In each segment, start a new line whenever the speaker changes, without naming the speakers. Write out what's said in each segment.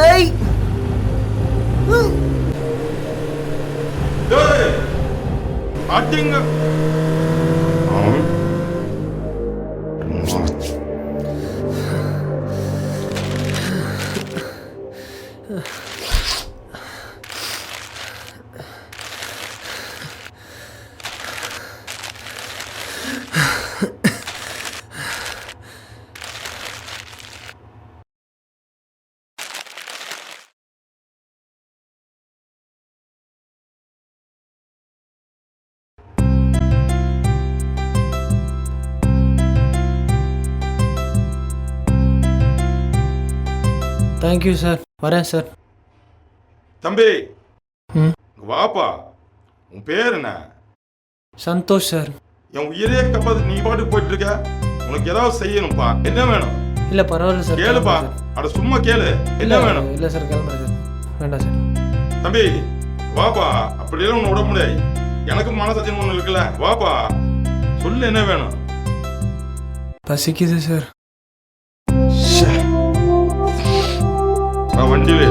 ஏய்
அடிங்க.
Thank you sir. வரேன் சார்.
தம்பி
ம்
வாப்பா. உன் பேர் என்ன?
சந்தோஷ் சார்.
என் உயிரே கப்பாது. நீ பாட்டுக்கு போயிட்டு இருக்க. உனக்கு ஏதாவது செய்யணும்ப்பா. என்ன வேணும்?
இல்லை பரவாயில்ல சார்.
கேளுப்பா. அட சும்மா கேளு. என்ன வேணும்?
இல்லை சார் கிளம்புறேன் சார். வேண்டாம் சார்.
தம்பி வாப்பா. அப்படியெல்லாம் ஒன்று விட முடியாது. எனக்கு மனசத்தியம் ஒன்று இருக்குல்ல. வாப்பா சொல்லு என்ன வேணும்?
பசிக்குது சார்.
வண்டியில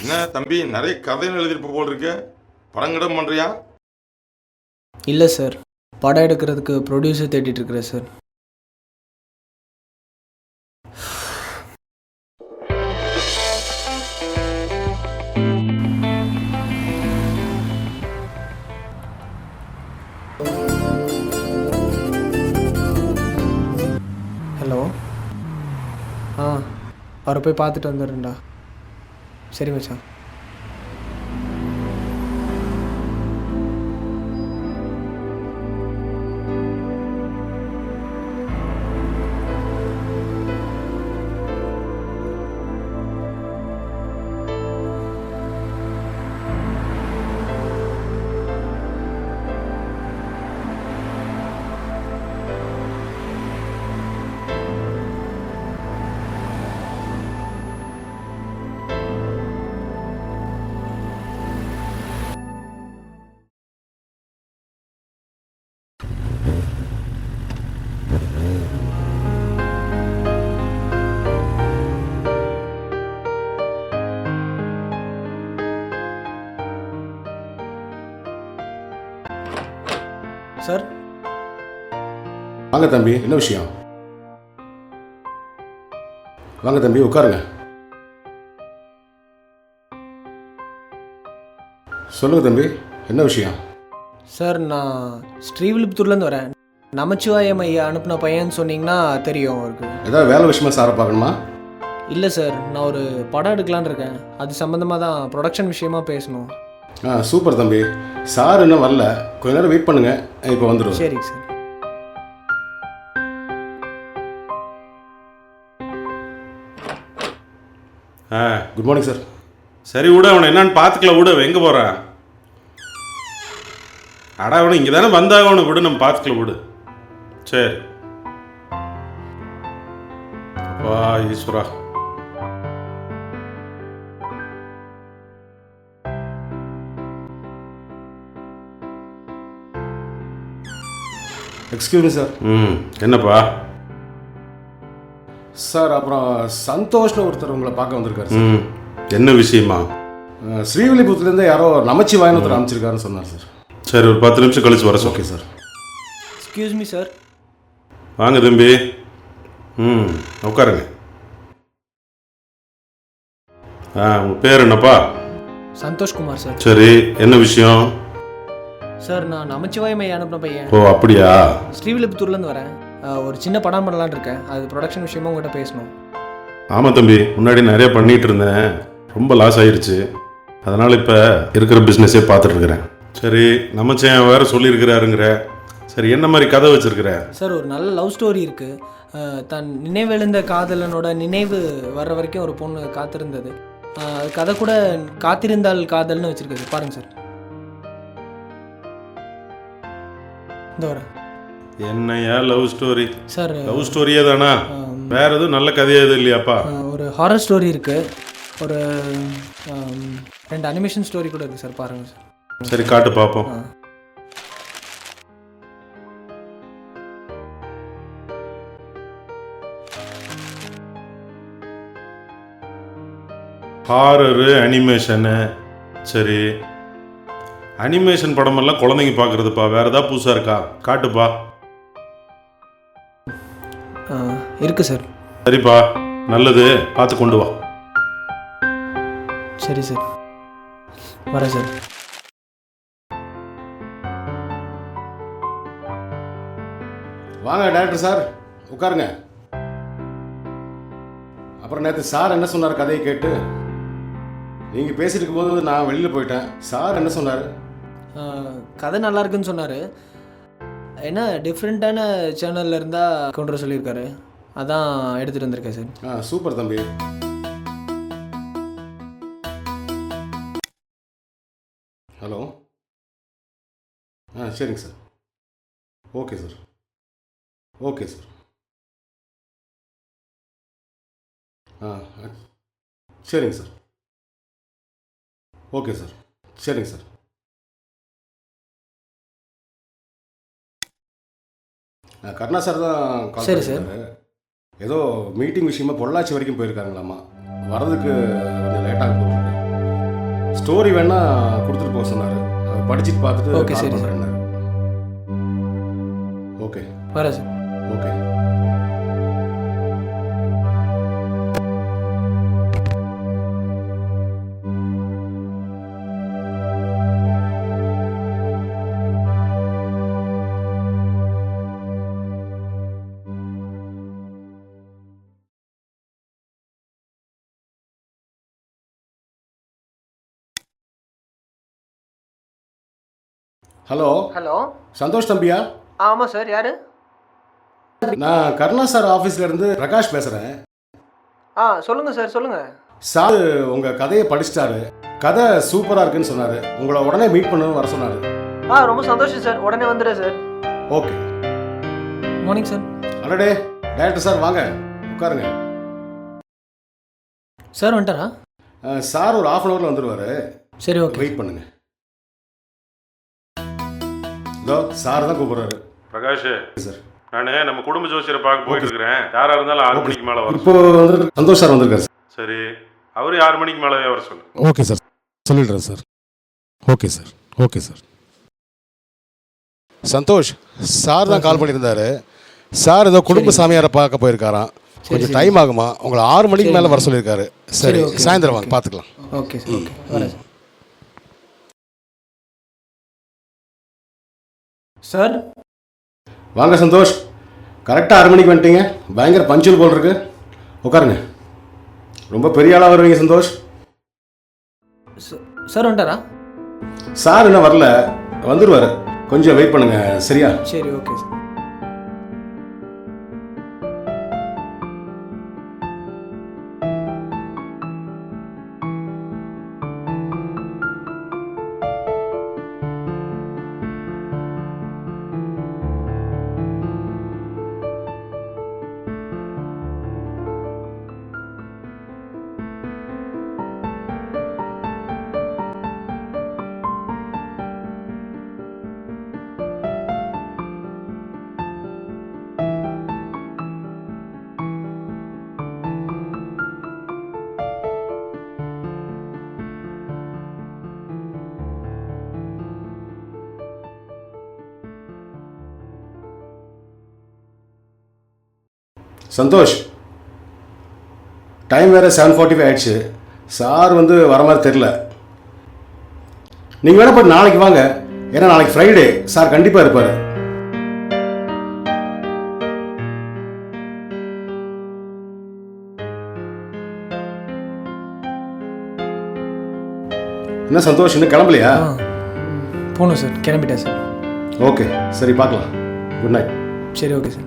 என்ன தம்பி நிறைய கதைகள் எழுதிருப்ப போல் இருக்கு. படங்கிடம் பண்றியா?
இல்லை சார், படம் எடுக்கிறதுக்கு ப்ரொடியூசர் தேடிட்டு இருக்கிறேன் சார். ஹலோ. அவரை போய் பார்த்துட்டு வந்துடுறேன்டா. சரி மச்சான். சார்
வாங்க தம்பி. என்ன விஷயம்? வாங்க தம்பி உட்காருங்க. சொல்லுங்க தம்பி என்ன விஷயம்?
சார் நான் ஸ்ரீவில்லிபுத்தூர்லேருந்து வரேன். நமச்சிவாயம் ஐயா அனுப்பின பையன்னு சொன்னீங்கன்னா தெரியும் அவருக்கு.
ஏதாவது வேலை விஷயமா சாரை பார்க்கணுமா?
இல்லை சார், நான் ஒரு படம் எடுக்கலான்னு இருக்கேன். அது சம்மந்தமாக தான் ப்ரொடக்ஷன் விஷயமா பேசணும்.
சூப்பர் தம்பி. சார் இன்னும் வரல, கொஞ்ச நேரம் வெயிட் பண்ணுங்க. இப்போ வந்துடும்.
சரிங்க சார்.
Good morning sir.
சரி விட, அவனை என்னன்னு பார்த்துக்கலாம். விட எங்கே போகிறான்? அடா அவனை இங்கே தானே வந்தாக. அவனை விடு, நம்ம பார்த்துக்கலாம். விடு. சரி வா ஈஸ்வரா.
Excuse me sir.
என்னப்பா?
சார் அப்புறம் சந்தோஷ்னு ஒருத்தர் உங்களை பார்க்க வந்திருக்காரு சார்.
என்ன விஷயமா?
ஸ்ரீவில்லிபுத்தூர்லேருந்து யாரோ நமச்சிவாயன் ஒருத்தர் அமைச்சிருக்காருன்னு சொன்னார் சார்.
சரி ஒரு 10 நிமிஷம் கழிச்சு வர சொல்.
Okay sir.
Excuse me sir.
வாங்க தம்பி. உட்காருங்க. உங்கள் பேர் என்னப்பா?
சந்தோஷ்குமார் சார்.
சரி என்ன விஷயம்?
சார் நான் நமச்சிவாயம் ஐயா அனுப்பின பையன்.
ஓ அப்படியா?
ஸ்ரீவில்லிபுத்தூர்லேருந்து வரேன். ஒரு சின்ன படம் பண்ணலான்னு இருக்கேன். அது ப்ரொடக்ஷன் விஷயமா உங்கள்கிட்ட பேசணும்.
ஆமாம் தம்பி, முன்னாடி நிறைய பண்ணிகிட்டு இருந்தேன். ரொம்ப லாஸ் ஆயிடுச்சு. அதனால் இப்போ இருக்கிற பிஸ்னஸே பார்த்துட்டு இருக்கிறேன். சரி நமச்சேன் வேற சொல்லியிருக்கிறாருங்கிற. சரி என்ன மாதிரி கதை வச்சிருக்கிற?
சார் ஒரு நல்ல லவ் ஸ்டோரி இருக்குது. தன் நினைவெழுந்த காதலனோட நினைவு வர்ற வரைக்கும் ஒரு பொண்ணு காத்திருந்தது. கதை கூட காத்திருந்தால் காதல்னு வச்சுருக்குது, பாருங்கள் சார். இந்த வர
என்னையா லவ் ஸ்டோரி?
சார்
லவ் ஸ்டோரியே தானா? வேற எதுவும் நல்ல கதையா எதுவும் இல்லையாப்பா?
ஒரு ஹாரர் ஸ்டோரி இருக்குது, ஒரு 2 அனிமேஷன் ஸ்டோரி கூட இருக்குது சார், பாருங்கள் சார்.
சரி காட்டு பார்ப்போம். Horror animation. சரி அனிமேஷன் படமெல்லாம் குழந்தைங்க பார்க்குறதுப்பா. வேற ஏதாவது புதுசாக இருக்கா? காட்டுப்பா.
இருக்குது சார்.
சரிப்பா நல்லது, பார்த்து கொண்டு வா.
சரி சார், வரேன் சார்.
வாங்க டைரக்டர் சார், உட்காருங்க. அப்புறம் நேற்று சார் என்ன சொன்னார் கதையை கேட்டு? நீங்கள் பேசிட்டு இருக்கும்போது நான் வெளியில் போயிட்டேன். சார் என்ன சொன்னார்?
கதை நல்லா இருக்குன்னு சொன்னார். என்ன டிஃப்ரெண்ட்டான சேனலில் இருந்தால் கொண்டு வர சொல்லியிருக்காரு, அதான் எடுத்துகிட்டு வந்திருக்கேன் சார்.
சூப்பர் தம்பி. ஹலோ. சரிங்க sir. Okay sir. Okay sir. சரிங்க சார். Okay sir. சரிங்க சார். கருணா சார் தான் கால்
சரி சார்.
பண்ணியிருக்காரு. ஏதோ மீட்டிங் விஷயமா பொள்ளாச்சி வரைக்கும் போயிருக்காங்களாம்மா. வரதுக்கு கொஞ்சம் லேட்டாக போயிருக்கு. ஸ்டோரி வேணா கொடுத்துட்டு போக சொன்னார். படிச்சுட்டு பார்த்துட்டு
ஓகே
கால்
சரி சார்.
பண்ணுறேன்னாரு. ஓகே
வரேன் sir.
Okay. Hello.
Hello.
Santhosh தம்பியா?
ஆமாம் சார், யார்?
நான் கருணா சார் ஆஃபீஸில் இருந்து பிரகாஷ் பேசுகிறேன்.
சொல்லுங்கள் சார், சொல்லுங்கள்.
சார் உங்கள் கதையை படிச்சிட்டாரு. கதை சூப்பராக இருக்குன்னு சொன்னார். உங்களை உடனே மீட் பண்ணணும்னு வர சொன்னார்.
ரொம்ப சந்தோஷம் சார், உடனே வந்துடுறேன் சார்.
ஓகே.
Morning sir.
அடடே டைரக்டர் சார் வாங்க உட்காருங்க.
சார் வந்துட்டாரா?
சார் ஒரு 1/2 ஹவரில் வந்துடுவார்.
சரி ஓகே.
வெயிட் பண்ணுங்க. இதோ சார் தான் கூப்பிடுறாரு.
பிரகாஷ்
சார்,
நான் நம்ம குடும்ப ஜோசியரை பார்க்க போயிட்டு இருக்கிறேன். யாராக இருந்தாலும் 6 மணிக்கு மேலே வரும்.
இப்போ வந்து சந்தோஷ் சார் வந்திருக்காரு.
சரி அவரு 6 மணிக்கு மேலே வர சொல்லு.
ஓகே சார், சொல்லிடுறேன் sir. Okay sir. Okay sir. Santhosh sir தான் கால் பண்ணியிருந்தாரு. சார் ஏதோ குடும்ப சாமியாரை பார்க்க போயிருக்காராம். கொஞ்சம் டைம் ஆகுமா? உங்களை 6 மணிக்கு மேலே வர சொல்லியிருக்காரு. சரி சாயந்தரம் வாங்க பார்த்துக்கலாம்.
Okay sir. ஓகே வரேன் சார்.
வாங்க சந்தோஷ், கரெக்டாக 6 மணிக்கு வந்துட்டீங்க. பயங்கர பஞ்சுவல் போல் இருக்கு. உட்காருங்க. ரொம்ப பெரிய ஆளாக வருவீங்க சந்தோஷ்.
சார் வந்துட்டாரா?
சார் இன்னும் வரல, வந்துடுவார். கொஞ்சம் வெயிட் பண்ணுங்க சரியா?
சரி ஓகே சார்.
சந்தோஷ், டைம் வேறு 7:45 ஆயிடுச்சு. சார் வந்து வர மாதிரி தெரில. நீங்கள் வேணா போய் நாளைக்கு வாங்க. ஏன்னா நாளைக்கு ஃப்ரைடே, சார் கண்டிப்பாக இருப்பார். என்ன சந்தோஷ், இன்னும் கிளம்பலையா?
போகணும் சார், கிளம்பிட்டேன் சார்.
ஓகே, சரி பார்க்கலாம். Good night.
சரி, ஓகே சார்.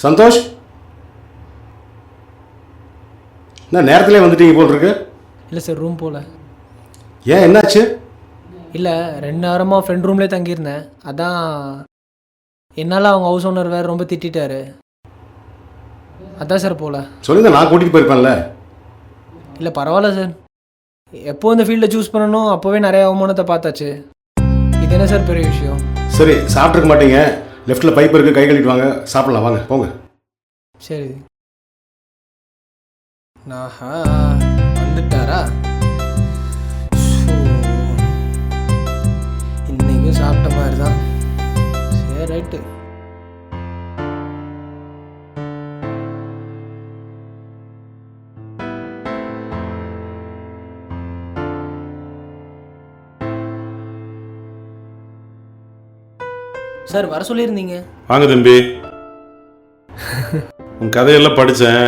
சந்தோஷ், என்ன நேரத்திலே வந்துட்டீங்க போல் இருக்கு?
இல்லை சார், ரூம் போகல.
ஏன், என்னாச்சு?
இல்லை, 2 வாரமாக ஃப்ரெண்ட் ரூம்லேயே தங்கியிருந்தேன். அதான் என்னால் அவங்க ஹவுஸ் ஓனர் வேறு ரொம்ப திட்டாரு. அதான் சார் போகல.
சொல்லுங்க, நான் கூட்டிகிட்டு போயிருப்பேன்ல.
இல்லை பரவாயில்ல சார், எப்போ இந்த ஃபீல்டை சூஸ் பண்ணணும் அப்போவே நிறைய அவமானத்தை பார்த்தாச்சு. இது என்ன சார் பெரிய விஷயம்?
சரி, சாப்பிட்ருக்க மாட்டீங்க. லெஃப்ட்டில் பைப் இருக்குது, கை கழுவிட்டு வாங்க, சாப்பிடலாம். வாங்க போங்க.
சரி. ஆஹா, வந்துட்டாரா? இன்னைக்கும் சாப்பிட்ட மாதிரி தான். சரி, ரைட்டு. சார், வர சொல்லியிருந்தீங்க.
வாங்க தம்பி. உன் கதையெல்லாம் படித்தேன்.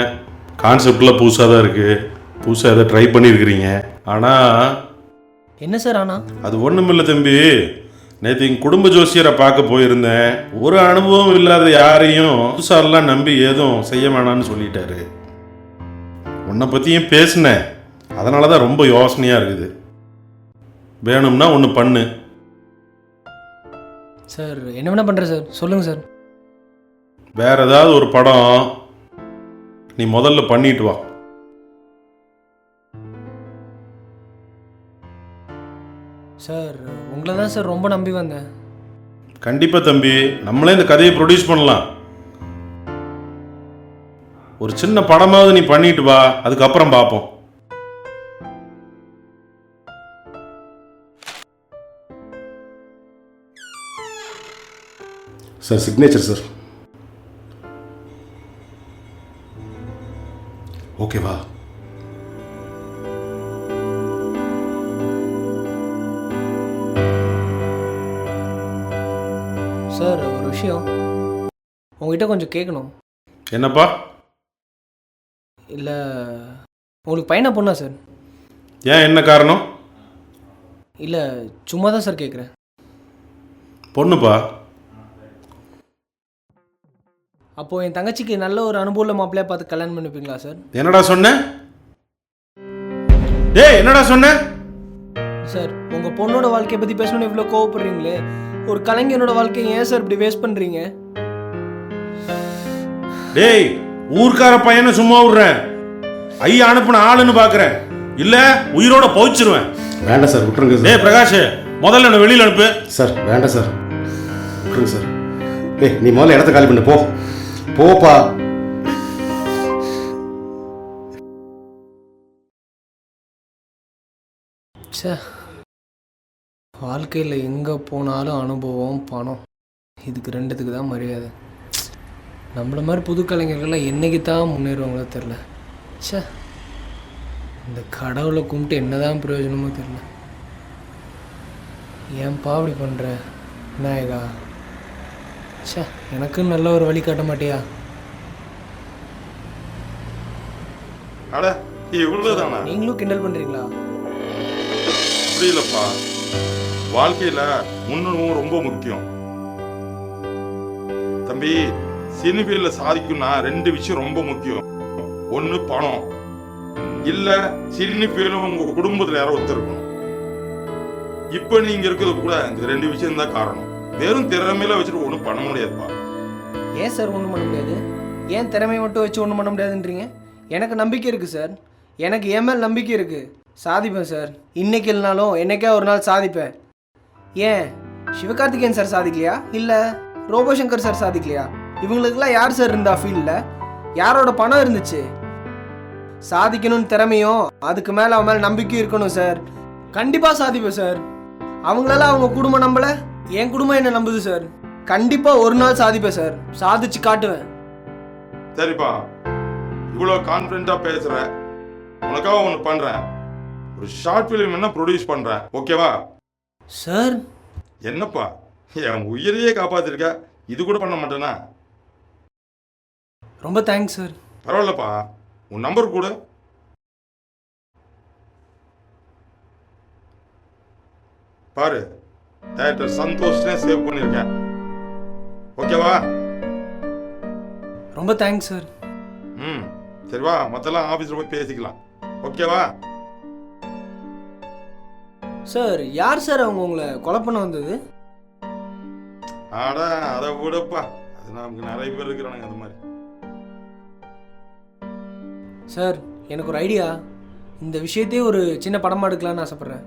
கான்செப்ட்லாம் புதுசாக தான் இருக்குது. புதுசாக எதை ட்ரை பண்ணியிருக்கிறீங்க. ஆனால்
என்ன சார் ஆனால்?
அது ஒன்றும் இல்லை தம்பி. நேற்று எங்கள் குடும்ப ஜோசியரை பார்க்க போயிருந்தேன். ஒரு அனுபவம் இல்லாத யாரையும் புதுசாரெல்லாம் நம்பி ஏதும் செய்ய வேணான்னு சொல்லிட்டாரு. உன்னை பற்றியும் பேசினேன். அதனால தான் ரொம்ப யோசனையாக இருக்குது. வேணும்னா ஒன்று பண்ணு.
சார், என்ன வேணா பண்ணுறேன் சார், சொல்லுங்கள் சார்.
வேற ஏதாவது ஒரு படம் நீ முதல்ல பண்ணிட்டு வா.
சார், உங்களை தான் சார் ரொம்ப நம்பி வந்தேன்.
கண்டிப்பாக தம்பி, நம்மளே இந்த கதையை ப்ரொடியூஸ் பண்ணலாம். ஒரு சின்ன படமாவது நீ பண்ணிட்டு வா, அதுக்கப்புறம் பார்ப்போம்.
Sir, signature sir. ஓகேவா?
சார், ஒரு விஷயம் உங்ககிட்ட கொஞ்சம் கேட்கணும்.
என்னப்பா?
இல்லை, உங்களுக்கு பையனா பொண்ணா சார்?
ஏன், என்ன காரணம்?
இல்லை, சும்மா தான் சார் கேட்குறேன்.
பொண்ணுப்பா.
அப்போது என் தங்கச்சிக்கு நல்ல ஒரு அனுபவம் மாப்பிள்ளையா பார்த்து கல்யாணம் பண்ணிப்பீங்களா சார்?
என்னடா சொன்ன? டேய், என்னடா சொன்ன?
சார், உங்கள் பொண்ணோட வாழ்க்கையை பற்றி பேசணும்னு இவ்வளோ கோவப்படுறீங்களே, ஒரு கலைஞனோட வாழ்க்கையை ஏன் சார் இப்படி வேஸ்ட் பண்ணுறீங்க?
டேய், ஊர்க்கார பையனை சும்மா விடுறேன். ஐயா அனுப்புன ஆளுன்னு பார்க்குறேன். இல்லை, உயிரோட போயிச்சிருவேன்.
வேண்டாம் சார், விட்டுருங்க சார்.
டேய் பிரகாஷ், முதல்ல என்ன வெளியில் அனுப்பு.
சார், வேண்டாம் சார், விட்டுருங்க சார். ஏய், நீ முதல்ல இடத்த காலி பண்ணு. போப்பா.
சே, வாழ்க்கையில் எங்கே போனாலும் அனுபவம், பணம், இதுக்கு ரெண்டுத்துக்கு தான் மரியாதை. நம்மள மாதிரி புது கலைஞர்கள்லாம் என்றைக்கு தான் முன்னேறுவாங்களோ தெரில. சே, இந்த கடவுளை கும்பிட்டு என்ன தான் பிரயோஜனமோ தெரில. ஏன்பா அப்படி பண்ணுற விநாயகா? சே, எனக்கும் நல்ல ஒரு வழி காட்ட மாட்டியா?
அட, இவ்வளவுதானா?
நீங்களும் கிண்டல் பண்ணுறீங்களா?
அப்படி இல்லப்பா, வாழ்க்கையில முன்னணும் ரொம்ப முக்கியம் தம்பி. சினிஃபீல்ட்ல சாதிக்கும்னா 2 விஷயம் ரொம்ப முக்கியம். ஒன்று பணம், இல்ல சினிஃபீல்டும் உங்க குடும்பத்தில் யாரோ ஒருத்தர் இருக்கணும். இப்ப நீங்க இருக்கிறது கூட இந்த 2 விஷயம் தான் காரணம். வெறும் திறமையில வச்சுட்டு ஒன்றும் பண்ண முடியாதுப்பா.
ஏன் சார் ஒன்றும் பண்ண முடியாது? ஏன் திறமை மட்டும் வச்சு ஒன்றும் பண்ண முடியாதுன்றீங்க? எனக்கு நம்பிக்கை இருக்குது சார். எனக்கு என் மேல் நம்பிக்கை இருக்குது. சாதிப்பேன் சார். இன்னைக்கு இல்லைனாலும் என்னைக்கே ஒரு நாள் சாதிப்பேன். ஏன் சிவகார்த்திகேயன் சார் சாதிக்கலையா? இல்லை ரோபோசங்கர் சார் சாதிக்கலையா? இவங்களுக்கெல்லாம் யார் சார் இருந்தா ஃபீல்டில்? யாரோட பணம் இருந்துச்சு? சாதிக்கணும்னு திறமையும் அதுக்கு மேலே அவன் மேலே நம்பிக்கையும் இருக்கணும் சார். கண்டிப்பாக சாதிப்பேன் சார். அவங்களால அவங்க குடும்பம் நம்பலை, என் குடும்பம் என்ன நம்புது சார். கண்டிப்பாக ஒரு நாள் சாதிப்பேன் சார். சாதிச்சு காட்டுவேன்.
சரிப்பா, இவ்வளோ கான்ஃபிடென்ட்டாக பேசுகிற, உனக்காக ஒன்று பண்ணுறேன். ஒரு ஷார்ட் ஃபிலிம் என்ன ப்ரொடியூஸ் பண்ணுறேன், ஓகேவா?
சார்
என்னப்பா, என் உயிரையே காப்பாற்றிருக்க, இது கூட பண்ண மாட்டேனா?
ரொம்ப தேங்க்ஸ் சார்.
பரவாயில்லப்பா, உன் நம்பர் கூட. பாரு, டைரக்டர் சந்தோஷ்னே சேவ் பண்ணியிருக்கேன், ஓகேவா?
ரொம்ப தேங்க்ஸ் சார்.
ம், சரி வா, மற்றெல்லாம் ஆஃபீஸில் போய் பேசிக்கலாம், ஓகேவா?
சார் யார் சார் அவங்க உங்களை கொலை பண்ண வந்தது?
ஆடா அதை விடப்பா, அது நமக்கு நிறைய பேர் இருக்கிறானுங்க அந்த மாதிரி.
சார் எனக்கு ஒரு ஐடியா. இந்த விஷயத்தையே ஒரு சின்ன படமாக எடுக்கலான்னு ஆசைப்பட்றேன்.